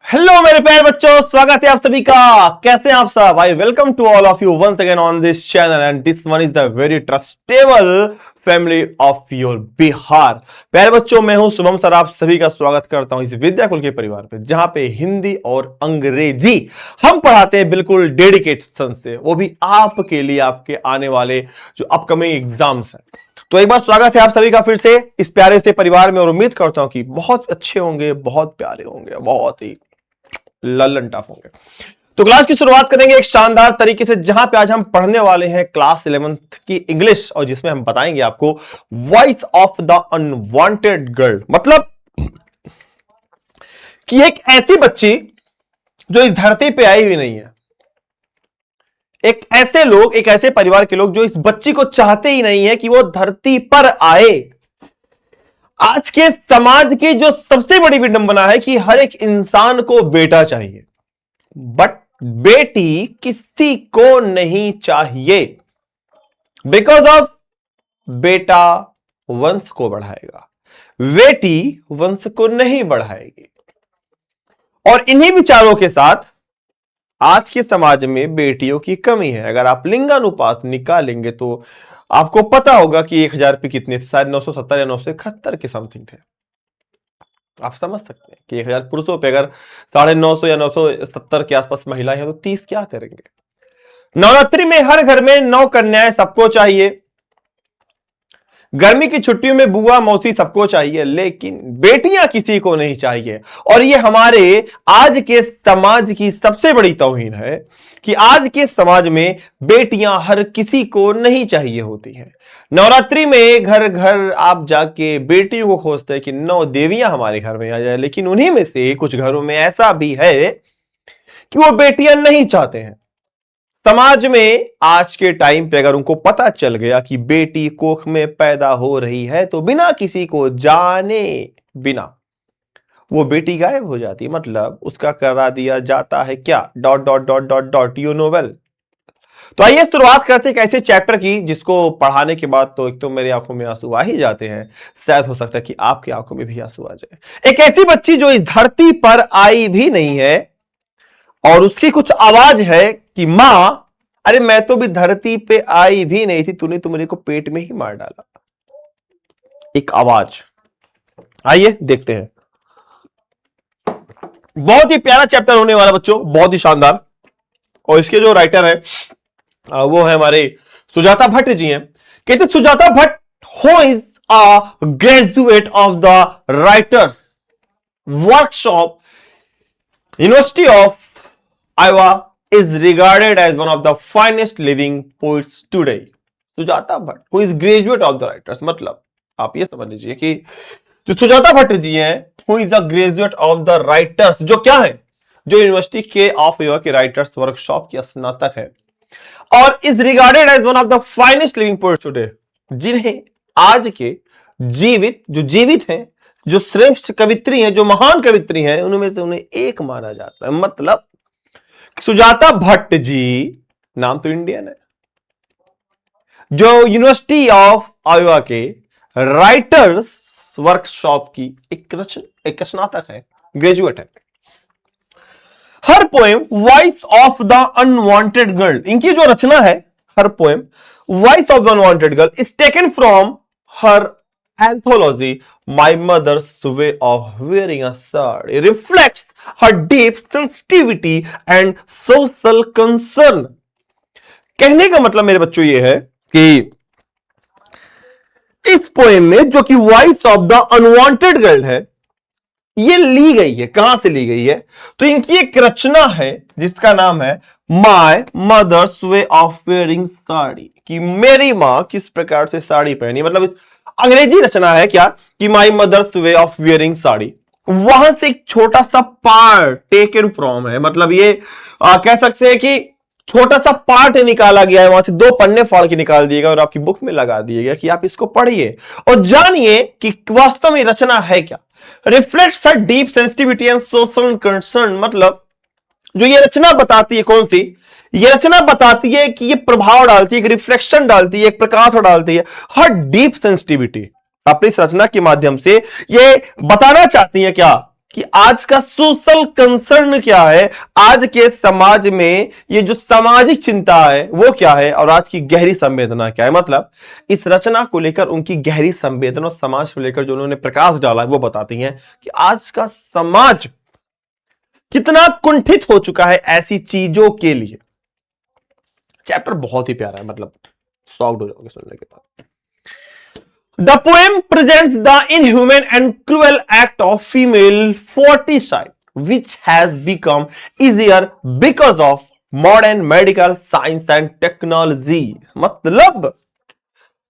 Hello मेरे प्यारे बच्चों, स्वागत है आप सभी का। कैसे हैं आप सब? I welcome to all of you once again on this channel and this one is the very trustable family of your Bihar. प्यारे बच्चों, मैं हूं शुभम सर, आप सभी का स्वागत करता हूं इस विद्याकुल के परिवार पे, जहां पे हिंदी और अंग्रेजी हम पढ़ाते हैं बिल्कुल डेडिकेशन से, वो भी आपके लिए, आपके आने वाले जो अपकमिंग एग्जाम्स हैं। तो एक बार स्वागत है आप सभी का फिर से इस प्यारे से परिवार में, और उम्मीद करता हूं कि बहुत अच्छे होंगे, बहुत प्यारे होंगे, बहुत ही लल्लन टफ होंगे। तो क्लास की शुरुआत करेंगे एक शानदार तरीके से, जहां पे आज हम पढ़ने वाले हैं क्लास 11th की इंग्लिश, और जिसमें हम बताएंगे आपको voice of the unwanted girl, मतलब कि एक ऐसी बच्ची जो इस धरती पे आई हुई नहीं है, एक ऐसे लोग, एक ऐसे परिवार के लोग जो इस बच्ची को चाहते ही नहीं है कि वो धरती पर आए। आज के समाज की जो सबसे बड़ी विडंबना है कि हर एक इंसान को बेटा चाहिए, बट बेटी किसी को नहीं चाहिए, बिकॉज ऑफ बेटा वंश को बढ़ाएगा, बेटी वंश को नहीं बढ़ाएगी। और इन्हीं विचारों के साथ आज के समाज में बेटियों की कमी है। अगर आप लिंगानुपात निकालेंगे तो आपको पता होगा कि 1000 पे कितने थे, शायद 970 या 971 के समथिंग थे। आप समझ सकते हैं कि 1000 पुरुषों पे अगर 950 या 970 के आसपास महिलाएं हैं तो 30 क्या करेंगे। नवरात्रि में हर घर में 9 कन्याएं सबको चाहिए, गर्मी की छुट्टियों में बुआ मौसी सबको चाहिए, लेकिन बेटियां किसी को नहीं चाहिए। और ये हमारे आज के समाज की सबसे बड़ी तौहीन है कि आज के समाज में बेटियां हर किसी को नहीं चाहिए होती हैं। नवरात्रि में घर घर आप जाके बेटियों को खोजते हैं कि 9 देवियां हमारे घर में आ जाए, लेकिन उन्हीं में से कुछ घरों में ऐसा भी है कि वो बेटियां नहीं चाहते हैं। समाज में आज के टाइम पे अगर उनको पता चल गया कि बेटी कोख में पैदा हो रही है, तो बिना किसी को जाने बिना वो बेटी गायब हो जाती है, मतलब उसका करा दिया जाता है क्या, dot dot dot dot dot, you know well. तो आइए शुरुआत करते हैं एक ऐसे चैप्टर की जिसको पढ़ाने के बाद तो एक तो मेरी आंखों में आंसू आ ही जाते हैं, शायद हो सकता है कि आपकी आंखों में भी आंसू आ जाए। एक ऐसी बच्ची जो इस धरती पर आई भी नहीं है और उसकी कुछ आवाज है कि मां, अरे मैं तो भी धरती पे आई भी नहीं थी, तूने तो मेरे को पेट में ही मार डाला। एक आवाज, आइए देखते हैं। बहुत ही प्यारा चैप्टर होने वाला बच्चों, बहुत ही शानदार। और इसके जो राइटर है वो है हमारे सुजाता भट्ट जी हैं। कहते Sujata Bhatt who is a graduate of the writers workshop university of Iowa is regarded as one of the finest living poets today. Sujata Bhatt who is graduate of the writers, मतलब आप ये समझ लीजिए कि जो सुजाता भट्ट जी हैं who is the graduate of the writers, जो क्या है, जो यूनिवर्सिटी के ऑफ ईयर के राइटर्स वर्कशॉप की स्नातक है, और is regarded as one of the finest living poets today, जिन्हें आज के जीवित हैं, जो श्रेष्ठ कवित्री हैं, जो महान कवित्री हैं, उनमें से उन्हें एक माना जाता है। मतलब सुजाता भट्ट जी, नाम तो इंडियन है, जो यूनिवर्सिटी ऑफ आयोवा के राइटर्स वर्कशॉप की एक स्नातक है, ग्रेजुएट है। हर poem voice of the unwanted girl, इनकी जो रचना है हर poem voice of the unwanted girl is taken from her anthology My Mother's Way of Wearing a Sari, reflects her deep sensitivity and social concern. कहने का मतलब मेरे बच्चों ये है कि इस पोएम में जो कि voice of the unwanted girl है, ये ली गई है, कहां से ली गई है, तो इनकी एक रचना है जिसका नाम है my mother's way of wearing sari, कि मेरी मां किस प्रकार से साड़ी पहनी। मतलब अंग्रेजी रचना है क्या कि my mother's way of wearing sari, वहां से एक छोटा सा पार्ट टेकन फ्रॉम है, मतलब ये कह सकते हैं कि छोटा सा पार्ट निकाला गया है, वहां से 2 पन्ने फाड़ के निकाल दिए गए और आपकी बुक में लगा दिया गया कि आप इसको पढ़िए और जानिए कि वास्तव में रचना है क्या। Reflects her deep sensitivity and social concern, मतलब जो ये रचना बताती है, कौन सी ये रचना बताती है कि ये प्रभाव डालती है, एक रिफ्लेक्शन डालती है, एक प्रकाश डालती है हर डीप सेंसिटिविटी। अपनी रचना के माध्यम से ये बताना चाहती है क्या कि आज का सोशल कंसर्न क्या है, आज के समाज में ये जो सामाजिक चिंता है वो क्या है, और आज की गहरी संवेदना क्या है। मतलब इस रचना को लेकर उनकी गहरी संवेदना और समाज को लेकर जो उन्होंने प्रकाश डाला है वो बताती हैं कि आज का समाज कितना कुंठित हो चुका है ऐसी चीजों के लिए। चैप्टर बहुत ही प्यारा है, मतलब सॉफ्ट हो जाओगे सुनने के बाद। The poem presents the inhuman and cruel act of female fratricide, which has become easier because of modern medical science and technology। मतलब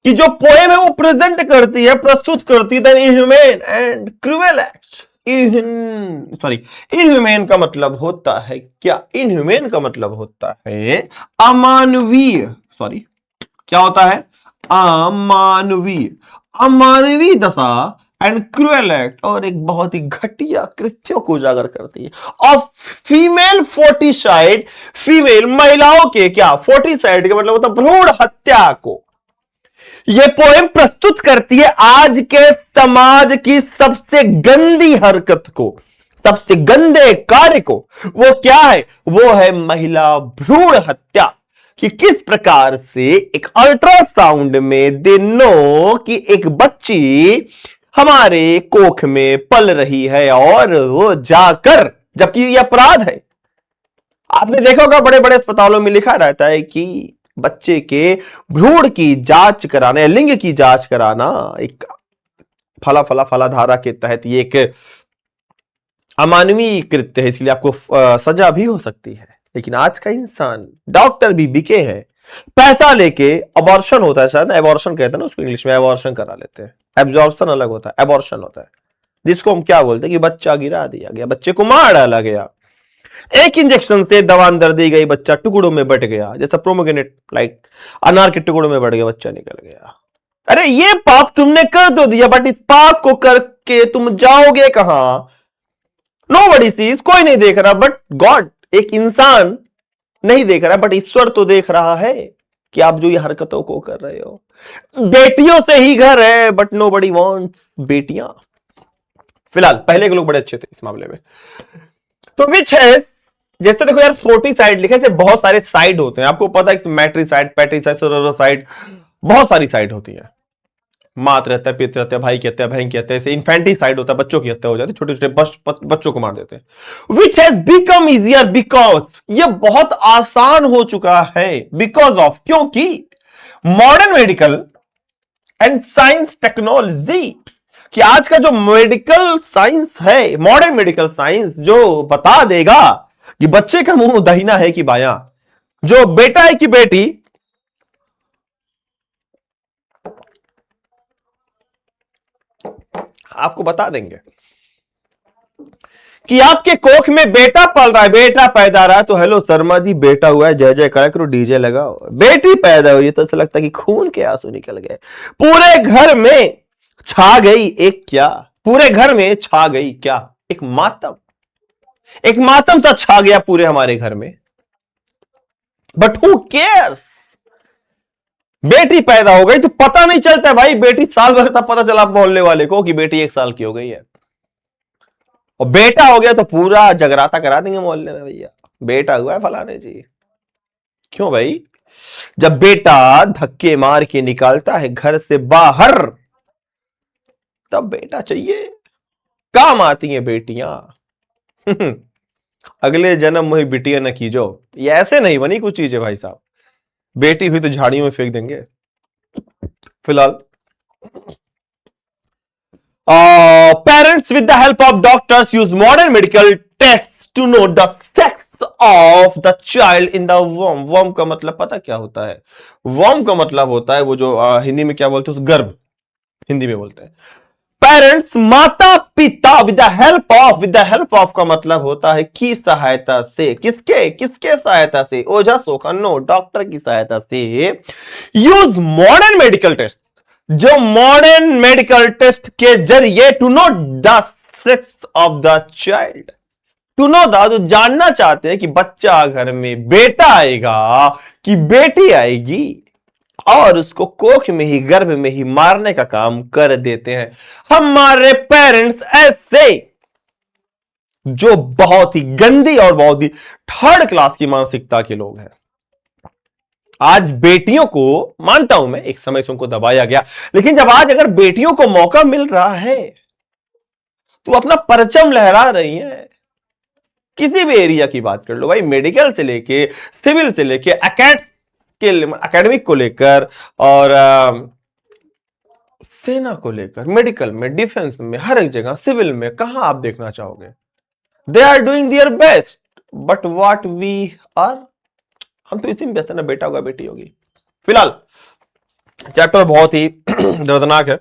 कि जो पोएम है वो प्रेजेंट करती है, प्रस्तुत करती है the inhuman and cruel act. Inhuman का मतलब होता है क्या? इनह्यूमन का मतलब होता है अमानवीय। सॉरी, क्या होता है? अमानवीय, अमानवीय दशा एंड क्रूएल एक्ट, और एक बहुत ही घटिया कृत्यों को उजागर करती है। ऑफ फीमेल फोर्टिसाइड, फीमेल महिलाओं के क्या? फोर्टिसाइड का मतलब होता है भ्रूण हत्या को। यह पोएम प्रस्तुत करती है आज के समाज की सबसे गंदी हरकत को, सबसे गंदे कार्य को। वो क्या है? वो है महिला भ्रूण हत्या। कि किस प्रकार से एक अल्ट्रासाउंड में दे नो कि एक बच्ची हमारे कोख में पल रही है, और वो जाकर, जबकि यह अपराध है। आपने देखा होगा बड़े बड़े अस्पतालों में लिखा रहता है कि बच्चे के भ्रूण की जांच कराना, लिंग की जांच कराना एक फला फला फला धारा के तहत ये एक अमानवीय कृत्य है, इसलिए आपको सजा भी हो सकती है। लेकिन आज का इंसान, डॉक्टर भी बिके हैं, पैसा लेके अबॉर्शन होता है, शायद एबॉर्शन कहते हैं ना उसको इंग्लिश में, एबॉर्शन करा लेते हैं। एब्जॉर्प्शन अलग होता है, एबॉर्शन होता है जिसको हम क्या बोलते हैं कि बच्चा गिरा दिया गया, बच्चे को मार डाला गया, एक इंजेक्शन से दवा अंदर दी गई, बच्चा टुकड़ों में बट गया, जैसा प्रोमोग्रेनेट लाइक अनार के टुकड़ों में बट गया, बच्चा निकल गया। अरे ये पाप तुमने कर तो दिया, बट इस पाप को करके तुम जाओगे कहां? नोबडी सीज, कोई नहीं देख रहा, बट गॉड, एक इंसान नहीं देख रहा, बट ईश्वर तो देख रहा है कि आप जो ये हरकतों को कर रहे हो। बेटियों से ही घर है, बट नोबडी वांट्स बेटियां। फिलहाल पहले के लोग बड़े अच्छे थे इस मामले में। तो विच है, जैसे देखो यार 40 साइड लिखे से बहुत सारे साइड होते हैं, आपको पता है मैट्रिसाइड, पैट्रिसाइड, सोरोसाइड, बहुत सारी साइड होती है। मात रहता है, पिता रहता है, भाई कहते हैं, बहन कहते हैं, ऐसे इन्फेंटिसाइड होता है, बच्चों की हत्या हो जाती है, छोटे छोटे बच्चों को मार देते हैं। Which has become easier because, ये बहुत आसान हो चुका है, बिकॉज ऑफ, क्योंकि modern medical and science technology, कि आज का जो मेडिकल साइंस है, मॉडर्न मेडिकल साइंस जो बता देगा कि बच्चे का मुंह दाहिना है कि बायां, जो बेटा है कि बेटी, आपको बता देंगे कि आपके कोख में बेटा पल रहा है, बेटा पैदा रहा है, तो हेलो शर्मा जी बेटा हुआ है, जय जय करो, डीजे लगाओ। बेटी पैदा हुई तो ऐसा लगता है कि खून के आंसू निकल गए, पूरे घर में छा गई एक क्या, पूरे घर में छा गई क्या, एक मातम, एक मातम सा छा गया पूरे हमारे घर में। But who cares? बेटी पैदा हो गई तो पता नहीं चलता भाई, बेटी साल भर तब पता चला मोहल्ले वाले को कि बेटी 1 साल की हो गई है, और बेटा हो गया तो पूरा जगराता करा देंगे मोहल्ले में, भैया बेटा हुआ है फलाने जी। क्यों भाई? जब बेटा धक्के मार के निकालता है घर से बाहर, तब बेटा चाहिए, काम आती हैं बेटियां। अगले जन्म में बिटिया न कीजो, ये ऐसे नहीं बनी कुछ चीजें भाई साहब, बेटी हुई तो झाड़ियों में फेंक देंगे। फिलहाल parents with the help of doctors use modern medical test to know the sex of the child in the warm. Warm का मतलब पता क्या होता है? वॉर्म का मतलब होता है वो जो हिंदी में क्या बोलते हैं, गर्भ, हिंदी में बोलते हैं। पेरेंट्स, माता पिता, विद द हेल्प ऑफ का मतलब होता है की सहायता से। किसके किसके सहायता से? ओझा सोखनो, डॉक्टर की सहायता से यूज मॉडर्न मेडिकल टेस्ट, जो मॉडर्न मेडिकल टेस्ट के जरिए to know the sex of the child, to know the, जो जानना चाहते हैं कि बच्चा घर में बेटा आएगा कि बेटी आएगी, और उसको कोख में ही, गर्भ में ही मारने का काम कर देते हैं। हमारे पेरेंट्स ऐसे जो बहुत ही गंदी और बहुत ही थर्ड क्लास की मानसिकता के लोग हैं। आज बेटियों को मानता हूं मैं, एक समय से उनको दबाया गया, लेकिन जब आज अगर बेटियों को मौका मिल रहा है तो अपना परचम लहरा रही है। किसी भी एरिया की बात कर लो भाई, मेडिकल से लेके सिविल से लेके एकेडमिक को लेकर और सेना को लेकर, मेडिकल में, डिफेंस में, हर एक जगह, सिविल में, कहां आप देखना चाहोगे? They are doing their best, but what we are, हम तो इसी में व्यस्त है ना, बेटा होगा बेटी होगी। फिलहाल चैप्टर बहुत ही दर्दनाक है।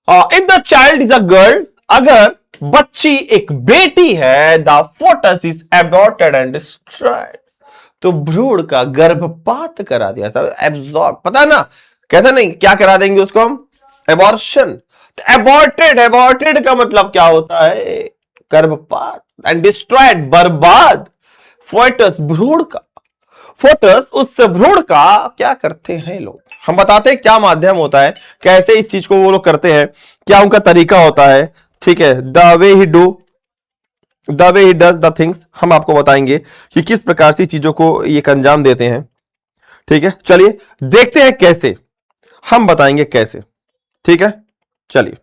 If the child is a girl, अगर बच्ची एक बेटी है, the foetus is aborted and destroyed, तो भ्रूण का गर्भपात करा दिया था। एब्जॉर्ब, पता है ना, कहते नहीं क्या करा देंगे उसको हम, एबॉर्शन। एबॉर्टेड, एबॉर्टेड का मतलब क्या होता है? गर्भपात। एंड डिस्ट्रॉयड, बर्बाद। फोटस, भ्रूण का, फोटस उस भ्रूण का क्या करते हैं लोग, हम बताते हैं क्या माध्यम होता है, कैसे इस चीज को वो लोग करते हैं, क्या उनका तरीका होता है, ठीक है। The way he does the things, हम आपको बताएंगे कि किस प्रकार से चीजों को ये अंजाम देते हैं, ठीक है। चलिए देखते हैं कैसे, हम बताएंगे कैसे, ठीक है। चलिए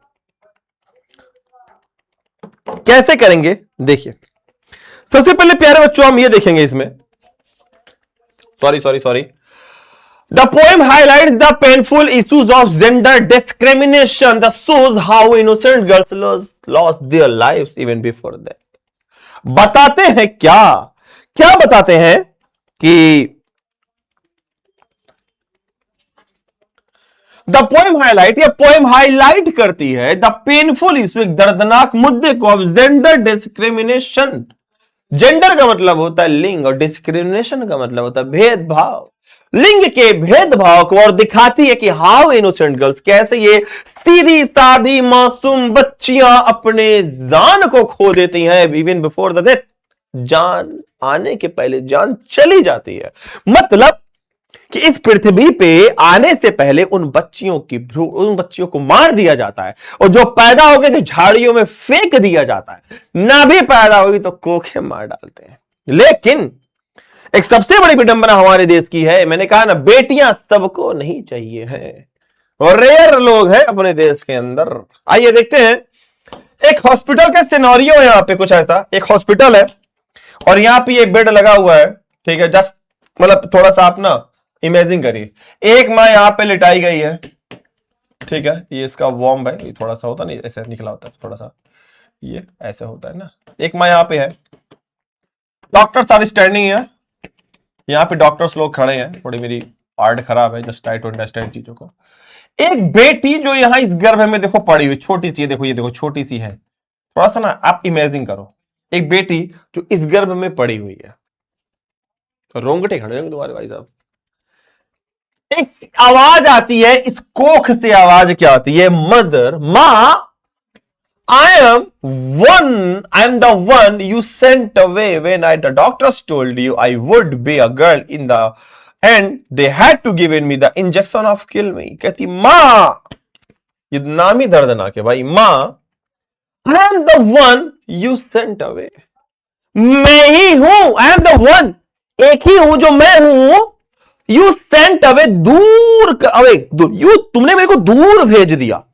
कैसे करेंगे, देखिए। सबसे पहले प्यारे बच्चों हम ये देखेंगे इसमें, sorry, the poem highlights the painful issues of gender discrimination that shows how innocent girls lost their lives even before that. बताते हैं क्या बताते हैं कि द पोएम हाईलाइट, या पोएम हाईलाइट करती है द पेनफुल इशू, एक दर्दनाक मुद्दे को, ऑफ जेंडर डिस्क्रिमिनेशन। जेंडर का मतलब होता है लिंग और डिस्क्रिमिनेशन का मतलब होता है भेदभाव, लिंग के भेदभाव को, और दिखाती है कि हाउ इनोसेंट गर्ल्स, कैसे ये सीधी सादी मासूम बच्चियां अपने जान को खो देती हैं, इवन बिफोर द डेथ, जान आने के पहले जान चली जाती है। मतलब कि इस पृथ्वी पे आने से पहले उन बच्चियों को मार दिया जाता है, और जो पैदा हो गए तो झाड़ियों में फेंक दिया जाता है, ना भी पैदा होगी तो कोखे मार डालते हैं। लेकिन एक सबसे बड़ी विडंबना हमारे देश की है, मैंने कहा ना, बेटियां सबको नहीं चाहिए है, और रेयर लोग हैं अपने देश के अंदर। आइए देखते हैं, एक हॉस्पिटल का सिनेरियो है, यहां पे कुछ ऐसा, एक हॉस्पिटल है और यहां पे ये बेड लगा हुआ है, ठीक है। जस्ट मतलब थोड़ा सा आप ना इमेजिन करिए, एक माँ यहां पे लिटाई गई है, ठीक है। ये इसका वॉर्म है, ये थोड़ा सा होता नहीं, ऐसे निकला होता है थोड़ा सा, ये ऐसे होता है ना। एक माँ यहां पे है, डॉक्टर्स आर स्टैंडिंग है, यहां पे डॉक्टर्स लोग खड़े हैं। थोड़ी मेरी आर्ट खराब है, जस्ट ट्राई टू अंडरस्टैंड चीजों को। एक बेटी जो यहां इस गर्भ में देखो पड़ी हुई, छोटी सी, देखो ये देखो छोटी सी है, थोड़ा सा ना आप इमेजिन करो, एक बेटी जो इस गर्भ में पड़ी हुई है, तो रोंगटे खड़े होंगे तुम्हारे भाई साहब। एक आवाज आती है इस कोख से, आवाज क्या आती है? मदर, मां, I am the one you sent away when the doctors told you I would be a girl in the end. They had to give me the injection of kill me. कहती मां, ये नाम ही दर्दनाक है भाई, मां, I am the one you sent away. मैं ही हूं, I am the one, एक ही हूं जो मैं हूं। You sent away, तुमने मेरे को दूर भेज दिया।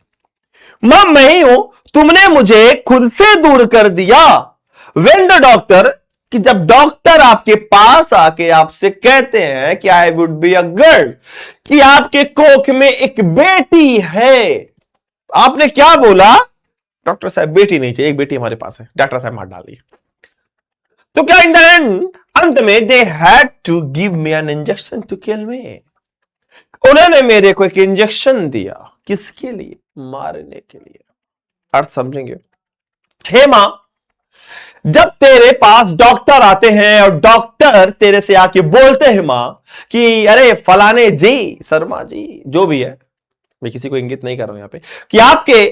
मां मैं ही हूं, तुमने मुझे खुद से दूर कर दिया। When the doctor, कि जब डॉक्टर आपके पास आके आपसे कहते हैं कि I would be a girl, कि आपके कोख में एक बेटी है, आपने क्या बोला? डॉक्टर साहब बेटी नहीं चाहिए, एक बेटी हमारे पास है, डॉक्टर साहब मार डाली। तो क्या इन द एंड, अंत में they had to give me an injection to kill me, उन्होंने मेरे को एक इंजेक्शन दिया, किसके लिए? मारने के लिए। अर्थ समझेंगे? हे मां, जब तेरे पास डॉक्टर आते हैं और डॉक्टर तेरे से आके बोलते हैं मां कि अरे फलाने जी, शर्मा जी, जो भी है, मैं किसी को इंगित नहीं कर रहा हूं यहां पे, कि आपके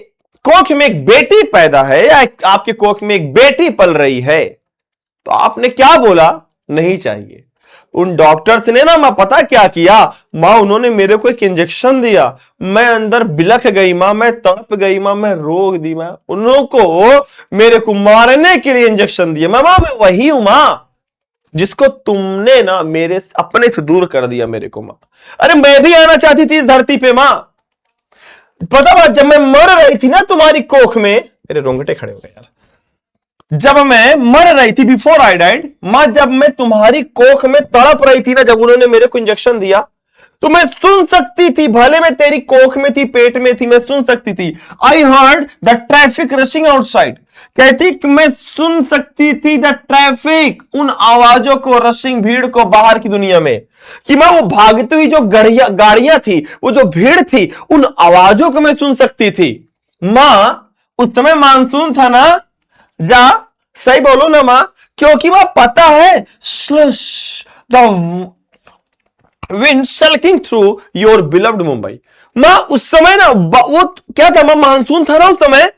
कोख में एक बेटी पैदा है या आपके कोख में एक बेटी पल रही है, तो आपने क्या बोला? नहीं चाहिए। उन डॉक्टर्स ने ना मां पता क्या किया मां, उन्होंने मेरे को एक इंजेक्शन दिया, मैं अंदर बिलख गई मां, मैं तड़प गई मां, मैं रो दी मां, उन लोगों को मेरे को मारने के लिए इंजेक्शन दिया मां। मैं वही हूं मां जिसको तुमने ना मेरे अपने से दूर कर दिया मेरे को मां। अरे मैं भी आना चाहती थी इस धरती पे मां। पता बात, जब मैं मर रही थी ना तुम्हारी कोख में, मेरे रोंगटे खड़े हो गए यार, जब मैं मर रही थी, बिफोर आई डाइड मां, जब मैं तुम्हारी कोख में तड़प रही थी ना, जब उन्होंने मेरे को इंजेक्शन दिया, तो मैं सुन सकती थी, भले मैं तेरी कोख में थी, पेट में थी, मैं सुन सकती थी। I heard the traffic rushing outside, कहती कि मैं सुन सकती थी द ट्रैफिक, उन आवाजों को, रशिंग, भीड़ को बाहर की दुनिया में, कि मैं वो भागती हुई जो गाड़ियां थी, वो जो भीड़ थी, उन आवाजों को मैं सुन सकती थी मां। उस समय मानसून था ना, जा सही बोलो ना मां, क्योंकि वह पता है slush the wind sulking through your beloved Mumbai. मां उस समय ना वो क्या था मां, मानसून था ना उस समय,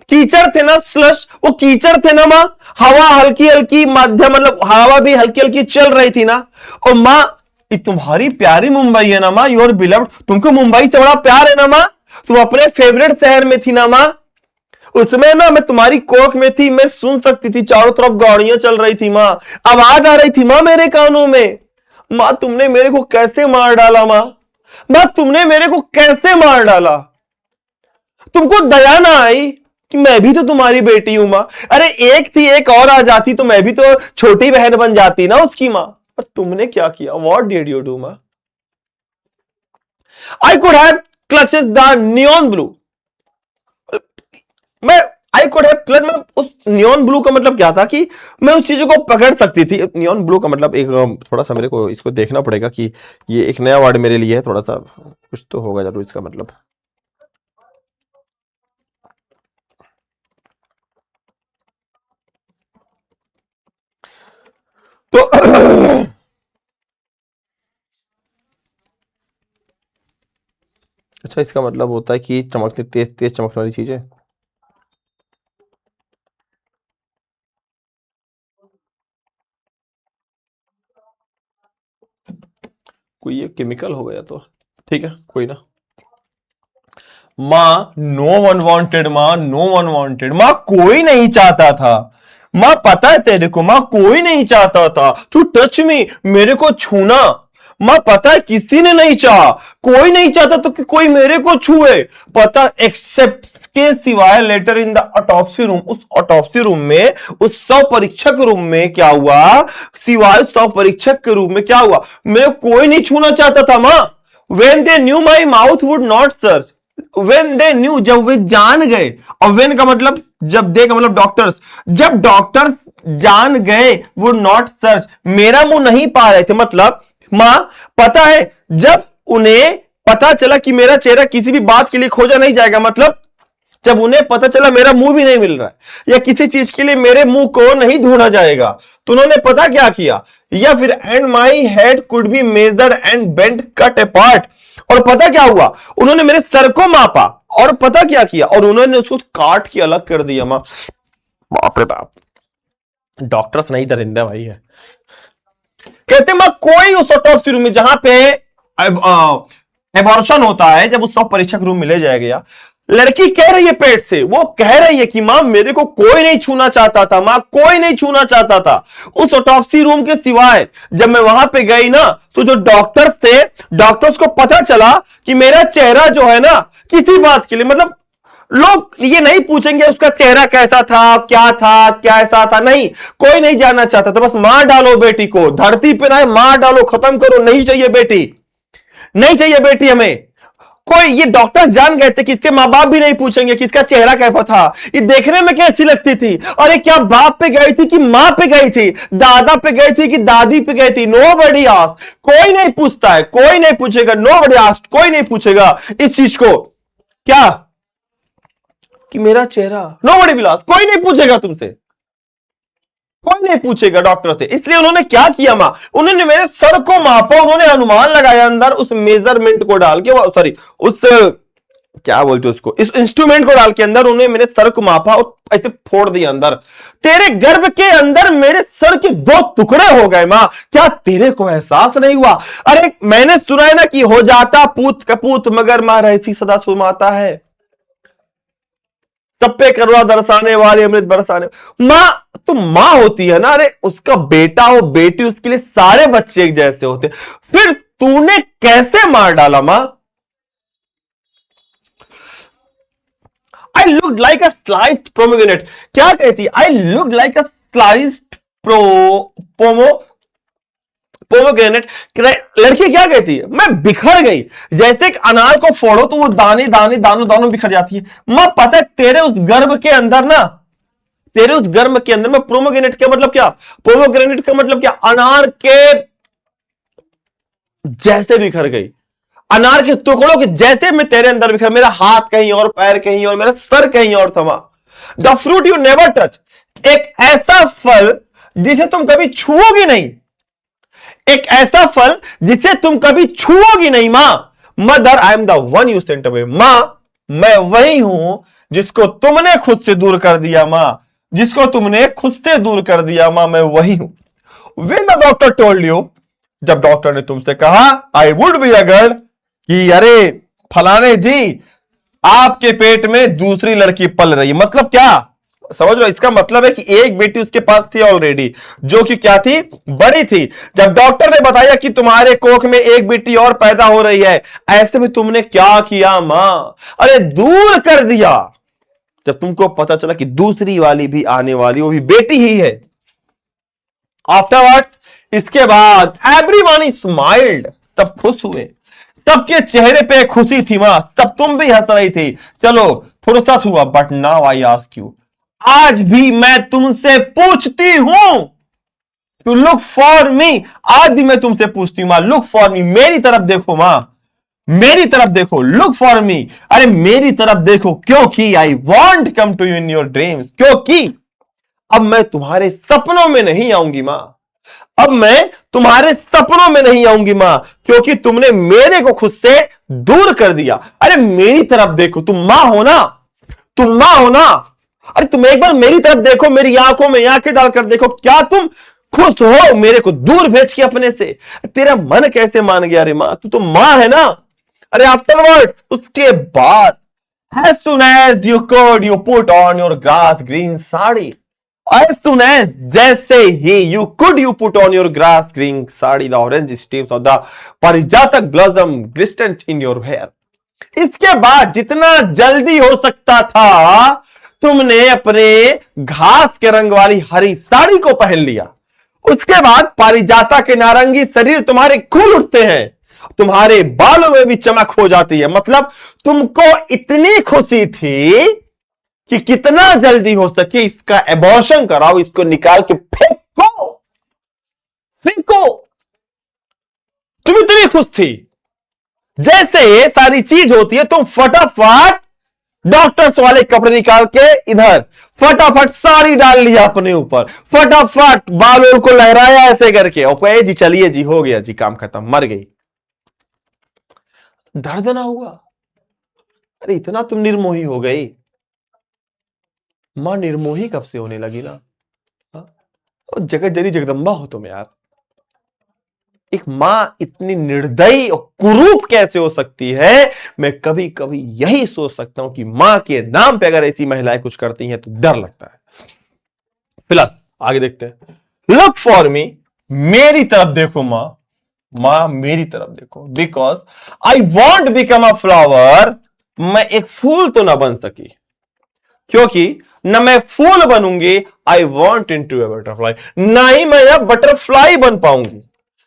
कीचड़ थे ना, स्लश, वो कीचड़ थे ना मां, हवा हल्की हल्की माध्यम, मतलब हवा भी हल्की हल्की चल रही थी ना। और मां, तुम्हारी प्यारी मुंबई है ना मां, योर बिलव्ड, तुमको मुंबई से बड़ा प्यार है ना मां, तुम अपने फेवरेट शहर में थी ना मां। उसमें ना मैं तुम्हारी कोख में थी, मैं सुन सकती थी, चारों तरफ गाड़ियां चल रही थी मां, आवाज आ रही थी मां मेरे कानों में। मां तुमने मेरे को कैसे मार डाला मां, मां तुमने मेरे को कैसे मार डाला। तुमको दया ना आई कि मैं भी तो तुम्हारी बेटी हूं मां। अरे एक थी, एक और आ जाती तो मैं भी तो छोटी बहन बन जाती ना उसकी मां। पर तुमने क्या किया, व्हाट डिड यू डू मां? I could have clutches the neon blue, मैं आई कुड हैव क्लच, मैं उस नियॉन ब्लू का मतलब क्या था कि मैं उस चीजों को पकड़ सकती थी। नियॉन ब्लू का मतलब एक थोड़ा सा मेरे को इसको देखना पड़ेगा कि ये एक नया वर्ड मेरे लिए है, थोड़ा सा कुछ तो होगा जरूर इसका मतलब। तो अच्छा, इसका मतलब होता है कि चमकती, तेज तेज चमकने वाली चीजें। कोई ये केमिकल हो गया तो ठीक है, कोई ना मां। नो वन वांटेड मां, नो वन वांटेड मां, कोई नहीं चाहता था मां, पता है तेरे को मां, कोई नहीं चाहता था टू टच मी, मेरे को छूना मां, पता है किसी ने नहीं चाहा, कोई नहीं चाहता तो कि कोई मेरे को छुए, पता, एक्सेप्ट के सिवाय later in the autopsy room, उस ऑटोप्सी रूम में, उस शव परीक्षक रूम में क्या हुआ, सिवाय शव परीक्षक के रूम में क्या हुआ, मेरे कोई नहीं छूना चाहता था मां। when they knew my mouth would not search, when they knew, जब वे जान गए, और when का मतलब जब दे का मतलब डॉक्टर्स, जब डॉक्टर्स जान गए, would not search, मेरा मुंह नहीं पा रहे थे, मतलब मां पता है जब उन्हें पता चला कि मेरा चेहरा किसी भी बात के लिए खोजा नहीं जाएगा, मतलब जब उन्हें पता चला मेरा मुंह भी नहीं मिल रहा है या किसी चीज के लिए मेरे मुंह को नहीं ढूंढा जाएगा, तो उन्होंने पता क्या किया, या फिर and my head could be measured and bent cut apart, और पता क्या हुआ, उन्होंने मेरे सर को मापा और पता क्या किया, और उन्होंने उसको काट के अलग कर दिया मां। बाप रे बाप, डॉक्टर्स नहीं दरिंदा भाई है। कहते मां कोई उस ऑटोप्सी रूम में जहां पे एबॉर्शन होता है, जब उस परीक्षक रूम में ले जाया गया, लड़की कह रही है पेट से, वो कह रही है कि मां मेरे को कोई नहीं छूना चाहता था मां, कोई नहीं छूना चाहता था उस ऑटोप्सी रूम के सिवाय। जब मैं वहां पे गई ना, तो जो डॉक्टर्स थे, डॉक्टर्स को पता चला कि मेरा चेहरा जो है ना, किसी बात के लिए, मतलब लोग ये नहीं पूछेंगे उसका चेहरा कैसा था, क्या था, कैसा था, नहीं, कोई नहीं जानना चाहता था, बस मार डालो बेटी को, धरती पे ना मार डालो, खत्म करो, नहीं चाहिए बेटी, नहीं चाहिए बेटी हमें। कोई, ये डॉक्टर्स जान गए थे कि इसके मां बाप भी नहीं पूछेंगे कि इसका चेहरा कैसा था, ये देखने में कैसी लगती थी, और ये क्या बाप पे गई थी कि मां पे गई थी, दादा पे गई थी कि दादी पे गई थी, नोबडी आस्क्ड, कोई नहीं पूछता है, कोई नहीं पूछेगा, नोबडी आस्क्ड, कोई नहीं पूछेगा इस चीज को, क्या कि मेरा चेहरा, नोबडी विल आस्क, कोई नहीं पूछेगा तुमसे, कोई नहीं पूछेगा डॉक्टर से। इसलिए उन्होंने क्या किया मां, उन्होंने मेरे सर को मापा, उन्होंने अनुमान लगाया अंदर उस मेजरमेंट को डाल के, सॉरी उस क्या बोलते हो उसको, इस इंस्ट्रूमेंट को डाल के अंदर उन्हें मेरे सर को मापा और ऐसे फोड़ दिया अंदर। तेरे गर्भ के अंदर मेरे सर के 2 टुकड़े हो गए मां, क्या तेरे को एहसास नहीं हुआ? अरे मैंने सुना है ना कि हो जाता पूत कपूत मगर मां रहती सदा सुमाता है, सब पे करवा दरसाने वाले अमृत बरसाने। मां तो मां होती है ना, अरे उसका बेटा हो बेटी उसके लिए सारे बच्चे एक जैसे होते, फिर तूने कैसे मार डाला मां? I look like a sliced pomegranate, क्या कहती है? I look like a sliced pomo pomegranate. लड़की क्या कहती है? मैं बिखर गई, जैसे एक अनार को फोड़ो तो वो दाने दाने दानों दानों बिखर जाती है। मां पता है तेरे उस गर्भ के अंदर ना, तेरे उस गर्भ के अंदर में पोमोग्रेनेट का मतलब क्या? पोमोग्रेनेट का मतलब क्या? अनार के जैसे बिखर गई, अनार के टुकड़ों के जैसे मैं तेरे अंदर बिखर, मेरा हाथ कहीं और, पैर कहीं और, मेरा सर कहीं और थमा। The fruit you never touch, एक ऐसा फल जिसे तुम कभी छुओगी नहीं, एक ऐसा फल जिसे तुम कभी छुओगी नहीं। मां mother I am the one you sent away, मां मैं वही हूं जिसको तुमने खुद से दूर कर दिया। मां जिसको तुमने खुद से दूर कर दिया, मां मैं वही हूं। When the doctor told you, जब डॉक्टर ने तुमसे कहा I would be a girl, कि अरे फलाने जी आपके पेट में दूसरी लड़की पल रही है, मतलब क्या समझ लो? इसका मतलब है कि एक बेटी उसके पास थी ऑलरेडी, जो कि क्या थी? बड़ी थी। जब डॉक्टर ने बताया कि तुम्हारे कोख में एक बेटी और पैदा हो रही है, ऐसे में तुमने क्या किया मां? अरे दूर कर दिया। जब तुमको पता चला कि दूसरी वाली भी आने वाली, वो भी बेटी ही है। आफ्टरवर्ड, इसके बाद एवरीवन स्माइल्ड, सब खुश हुए, सबके चेहरे पे खुशी थी मां, तब तुम भी हंस रही थी। चलो फुर्सत हुआ, but now I ask you, आज भी मैं तुमसे पूछती हूं टू लुक फॉर मी, आज भी मैं तुमसे पूछती हूं मां, लुक फॉर मी, मेरी तरफ देखो मां, मेरी तरफ देखो, लुक फॉर मी, अरे मेरी तरफ देखो, क्योंकि I want come to you in your dreams, क्योंकि अब मैं तुम्हारे सपनों में नहीं आऊंगी मां, अब मैं तुम्हारे सपनों में नहीं आऊंगी मां, क्योंकि तुमने मेरे को खुद से दूर कर दिया। अरे मेरी तरफ देखो, तुम मां हो ना, तुम मां हो ना, अरे तुम एक बार मेरी तरफ देखो, मेरी आंखों में आंखें डालकर देखो, क्या तुम खुश हो मेरे को दूर भेज के अपने से? तेरा मन कैसे मान गया? अरे मां तू तो मां है ना। अरे आफ्टरवर्ड्स, उसके बाद as soon as you could you put on your grass green sari, as soon as, जैसे ही you could you put on your grass green sari, the orange stems of the Parijatak blossom glistened in your hair, इसके बाद जितना जल्दी हो सकता था तुमने अपने घास के रंग वाली हरी साड़ी को पहन लिया। उसके बाद पारिजाता के नारंगी शरीर तुम्हारे खुल उठते हैं, तुम्हारे बालों में भी चमक हो जाती है। मतलब तुमको इतनी खुशी थी कि कितना जल्दी हो सके इसका एबॉर्शन कराओ, इसको निकाल के फेंको फेंको। तुम इतनी खुश थी, जैसे ये सारी चीज होती है तुम फटाफट डॉक्टर्स वाले कपड़े निकाल के इधर फटाफट साड़ी डाल लिया अपने ऊपर, फटाफट बालों को लहराया ऐसे करके, और जी चलिए जी हो गया जी, काम खत्म, मर गई। दर्द ना हुआ? अरे इतना तुम निर्मोही हो गई। मां निर्मोही कब से होने लगी ना? और जगत जनी जगदंबा हो तुम यार। एक मां इतनी निर्दयी और कुरूप कैसे हो सकती है? मैं कभी कभी यही सोच सकता हूं कि मां के नाम पे अगर ऐसी महिलाएं कुछ करती हैं तो डर लगता है। फिलहाल आगे देखते हैं। लुक फॉर मी, मेरी तरफ देखो मां, मां मेरी तरफ देखो, because I want become a flower, मैं एक फूल तो ना बन सकी, क्योंकि न मैं फूल बनूंगी, I want in to a butterfly, ना ही मैं अब बटरफ्लाई बन पाऊंगी,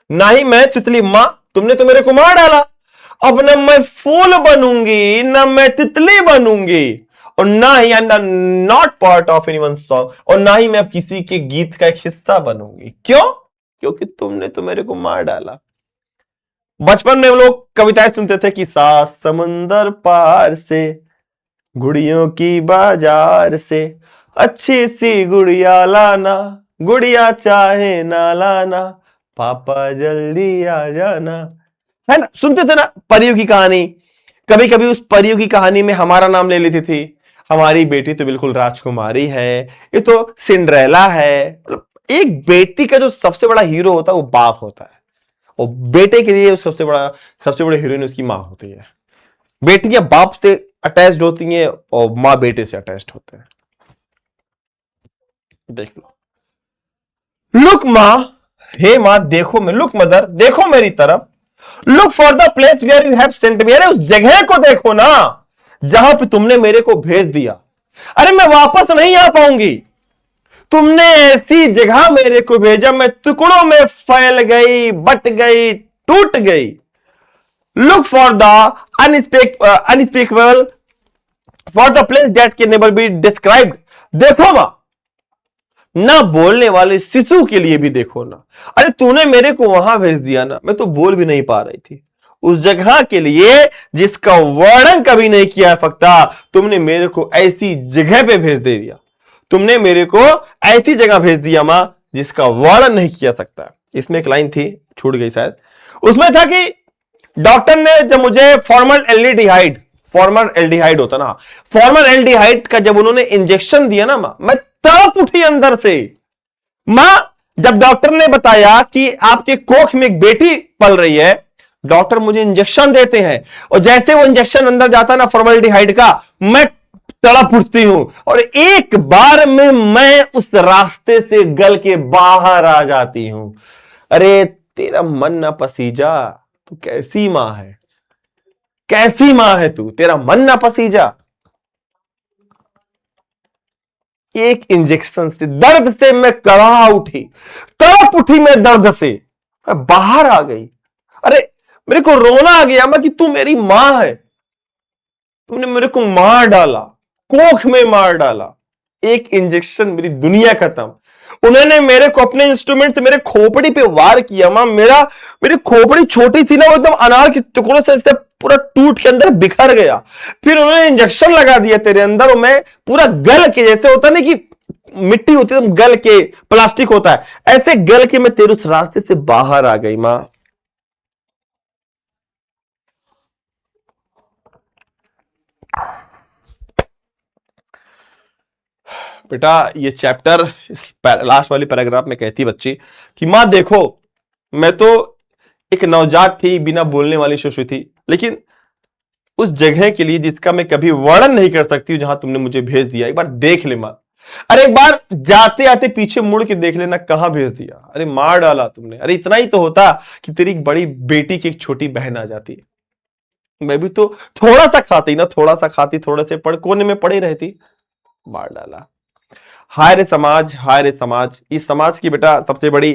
ना ही मैं तितली। मां तुमने तो मेरे को मार डाला, अब न मैं फूल बनूंगी, न मैं तितली बनूंगी, और ना ही I am not part of anyone song, और ना ही मैं अब किसी के गीत का एक हिस्सा बनूंगी। क्यों? क्योंकि तुमने तो मेरे को मार डाला। बचपन में हम लोग कविताएं सुनते थे कि सात समंदर पार से, गुड़ियों की बाजार से, अच्छी सी गुड़िया लाना, गुड़िया चाहे ना लाना, पापा जल्दी आ जाना, है ना? सुनते थे ना परियों की कहानी कभी कभी उस परियों की कहानी में हमारा नाम ले लेती थी, हमारी बेटी तो बिल्कुल राजकुमारी है, ये तो सिंड्रेला है। एक बेटी का जो सबसे बड़ा हीरो होता है वो बाप होता है, और बेटे के लिए सबसे बड़ी हीरोइन उसकी मां होती है। बेटियां बाप से अटैच्ड होती हैं और मां बेटे से अटैच्ड होते हैं। देख लो, लुक मां, हे मां देखो, मैं लुक मदर देखो मेरी तरफ, look for the place where you have sent me, अरे उस जगह को देखो ना जहां पे तुमने मेरे को भेज दिया। अरे मैं वापस नहीं आ पाऊंगी, तुमने ऐसी जगह मेरे को भेजा, मैं टुकड़ों में फैल गई, बट गई, टूट गई। Look for the unspeakable, for the place that can never be described. देखो मां, ना बोलने वाले शिशु के लिए भी देखो ना। अरे तूने मेरे को वहां भेज दिया ना, मैं तो बोल भी नहीं पा रही थी, उस जगह के लिए जिसका वर्णन कभी नहीं किया सकता, तुमने मेरे को ऐसी जगह पे भेज दे दिया। तुमने मेरे को ऐसी जगह भेज दिया मां जिसका वर्णन नहीं किया सकता। इसमें एक लाइन थी, छूट गई शायद, उसमें था कि डॉक्टर ने जब मुझे फॉर्मल एल्डिहाइड होता ना, फॉर्मल एल्डिहाइड का जब उन्होंने इंजेक्शन दिया ना मां, मैं तड़प उठी अंदर से। मां, जब डॉक्टर ने बताया कि आपके कोख में एक बेटी पल रही है, डॉक्टर मुझे इंजेक्शन देते हैं, और जैसे वो इंजेक्शन अंदर जाता ना फॉर्मल्डिहाइड का, मैं तड़प उठती हूं, और एक बार में मैं उस रास्ते से गल के बाहर आ जाती हूं। अरे तेरा मन ना पसीजा, तू कैसी मां है, कैसी मां है तू, तेरा मन ना पसीजा। एक इंजेक्शन से, दर्द से मैं कड़ा उठी, तड़प उठी मैं दर्द से, मैं बाहर आ गई। अरे मेरे को रोना आ गया मैं कि तू मेरी मां है, तुमने मेरे को मार डाला, कोख में मार डाला, एक इंजेक्शन मेरी दुनिया खत्म। उन्होंने मेरे को अपने इंस्ट्रूमेंट से मेरे खोपड़ी पे वार किया मां, मेरी खोपड़ी छोटी थी ना, वो एकदम अनार के टुकड़ों से पूरा टूट के अंदर बिखर गया। फिर उन्होंने इंजेक्शन लगा दिया तेरे अंदर, और मैं पूरा गल के, जैसे होता ना कि मिट्टी होती है गल के, प्लास्टिक होता है, ऐसे गल के मैं तेरे उस रास्ते से बाहर आ गई मां। बेटा ये चैप्टर इस लास्ट वाली पैराग्राफ में कहती बच्ची कि मां देखो, मैं तो एक नवजात थी, बिना बोलने वाली शिशु थी, लेकिन उस जगह के लिए जिसका मैं कभी वर्णन नहीं कर सकती जहां तुमने मुझे भेज दिया, एक बार देख ले मां। अरे एक बार जाते आते पीछे मुड़ के देख लेना कहां भेज दिया। अरे मार डाला तुमने। अरे इतना ही तो होता कि तेरी बड़ी बेटी की एक छोटी बहन आ जाती, मैं भी तो थोड़ा सा खाती ना, थोड़ा सा खाती, थोड़े से कोने में पड़ी रहती, मार डाला। हाय रे समाज, हाय रे समाज। इस समाज की बेटा सबसे बड़ी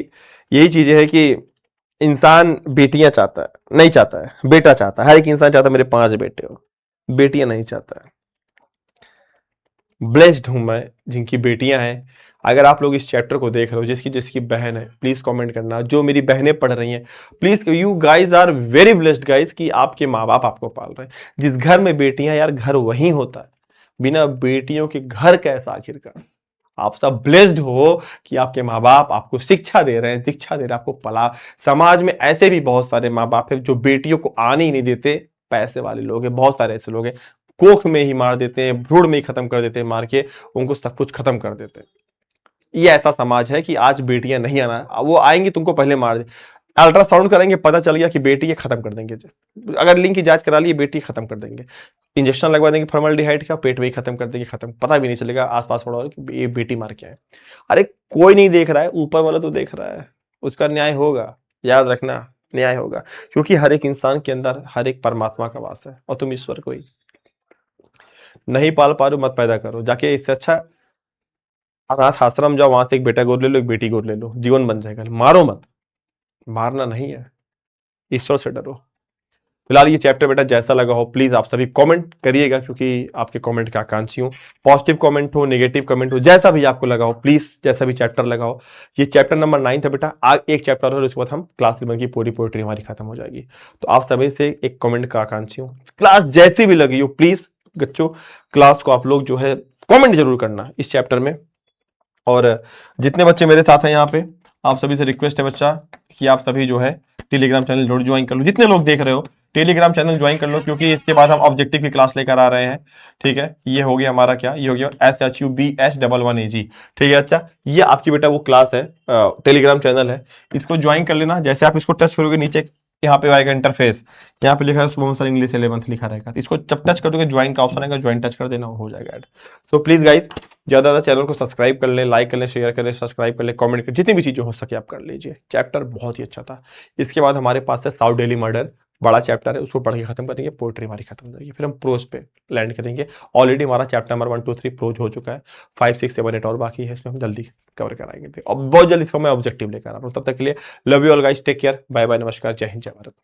यही चीज है कि इंसान बेटियां चाहता है, नहीं चाहता है, बेटा चाहता है। हर एक इंसान चाहता है मेरे 5 बेटे हो, बेटियां नहीं चाहता है। ब्लेस्ड हूं मैं जिनकी बेटियां हैं। अगर आप लोग इस चैप्टर को देख रहे हो, जिसकी जिसकी बहन है, प्लीज कमेंट करना। जो मेरी बहनें पढ़ रही हैं, please, you guys are very blessed guys कि आपके माँ बाप आपको पाल रहे हैं। जिस घर में बेटियां, यार घर वही होता है, बिना बेटियों के घर कैसा आखिरकार। आप सब ब्लेस्ड हो कि आपके माँ बाप आपको शिक्षा दे रहे हैं, दीक्षा दे रहे हैं, आपको पला। समाज में ऐसे भी बहुत सारे माँ बाप हैं जो बेटियों को आने ही नहीं देते, पैसे वाले लोग हैं, बहुत सारे ऐसे लोग हैं, कोख में ही मार देते हैं, भ्रूण में ही खत्म कर देते हैं, मार के उनको सब कुछ खत्म कर देते हैं। ये ऐसा समाज है कि आज बेटियां नहीं आना, वो आएंगी तुमको पहले मार दे। अल्ट्रासाउंड करेंगे, पता चल गया कि बेटी है, खत्म कर देंगे। अगर लिंग की जांच करा ली, बेटी खत्म कर देंगे। इंजेक्शन लगवा देंगे फॉर्मल्डिहाइड का, पेट में ही खत्म कर देंगे, खत्म, पता भी नहीं चलेगा आसपास पड़ा हो कि ये बेटी मार के आए। अरे कोई नहीं देख रहा है, ऊपर वाला तो देख रहा है, उसका न्याय होगा, याद रखना, न्याय होगा। क्योंकि हर एक इंसान के अंदर हर एक परमात्मा का वास है, और तुम ईश्वर को ही नहीं पाल पा रहे हो, मत पैदा करो। जाके इससे अच्छा अनाथ आश्रम जाओ, वहां से एक बेटा गोद ले लो, एक बेटी गोद ले लो, जीवन बन जाएगा। मारो मत, मारना नहीं है, ईश्वर से डरो। फिलहाल ये चैप्टर बेटा जैसा लगा हो प्लीज आप सभी कमेंट करिएगा, क्योंकि आपके कमेंट का आकांक्षी हूं। पॉजिटिव कमेंट हो, नेगेटिव कमेंट हो, जैसा भी आपको लगा हो, प्लीज जैसा भी चैप्टर लगा हो। ये चैप्टर नंबर 9 था बेटा, आज एक चैप्टर और उसके बाद हम क्लास 11 की पूरी पोएट्री हमारी खत्म हो जाएगी। तो आप सभी से एक कमेंट का आकांक्षी हूँ, क्लास जैसी भी लगी हो प्लीज बच्चों, क्लास को आप लोग जो है कमेंट जरूर करना इस चैप्टर में। और जितने बच्चे मेरे साथ हैं यहाँ पे, आप सभी से रिक्वेस्ट है बच्चा कि आप सभी जो है टेलीग्राम चैनल जरूर ज्वाइन कर लो। जितने लोग देख रहे हो टेलीग्राम चैनल ज्वाइन कर लो, क्योंकि इसके बाद हम ऑब्जेक्टिव की क्लास लेकर आ रहे हैं। ठीक है, ये हो गया हमारा क्या, ये हो गया SHUBS11AG। ठीक है, अच्छा ये आपकी बेटा वो क्लास है, टेलीग्राम चैनल है, इसको ज्वाइन कर लेना। जैसे आप इसको टच करोगे नीचे यहाँ पे आएगा इंटरफेस, यहाँ पे लिखा है शुभम सर इंग्लिश 11th लिखा रहेगा, इसको जब टच करोगे ज्वाइन का ऑप्शन आएगा, ज्वाइन टच कर देना, हो जाएगा ऐड। सो प्लीज गाइस ज्यादा ज्यादा चैनल को सब्सक्राइब कर ले, लाइक कर ले, शेयर कर ले, सब्सक्राइब कर ले, कमेंट कर, जितनी भी चीजें हो सके आप कर लीजिए। चैप्टर बहुत ही अच्छा था। इसके बाद हमारे पास है साउथ डेली मर्डर, बड़ा चैप्टर है, उसको पढ़ के खत्म करेंगे, पोएट्री हमारी खत्म हो जाएगी, फिर हम प्रोज पे लैंड करेंगे। ऑलरेडी हमारा चैप्टर नंबर 1 2 3 प्रोज हो चुका है, 5 6 7 8 और बाकी है, इसमें हम जल्दी कवर कराएंगे और बहुत जल्दी इसको मैं ऑब्जेक्टिव लेकर आ रहा हूँ। तब तक के लिए love you all guys, take care, bye bye, नमस्कार, जय हिंद, जय भारत।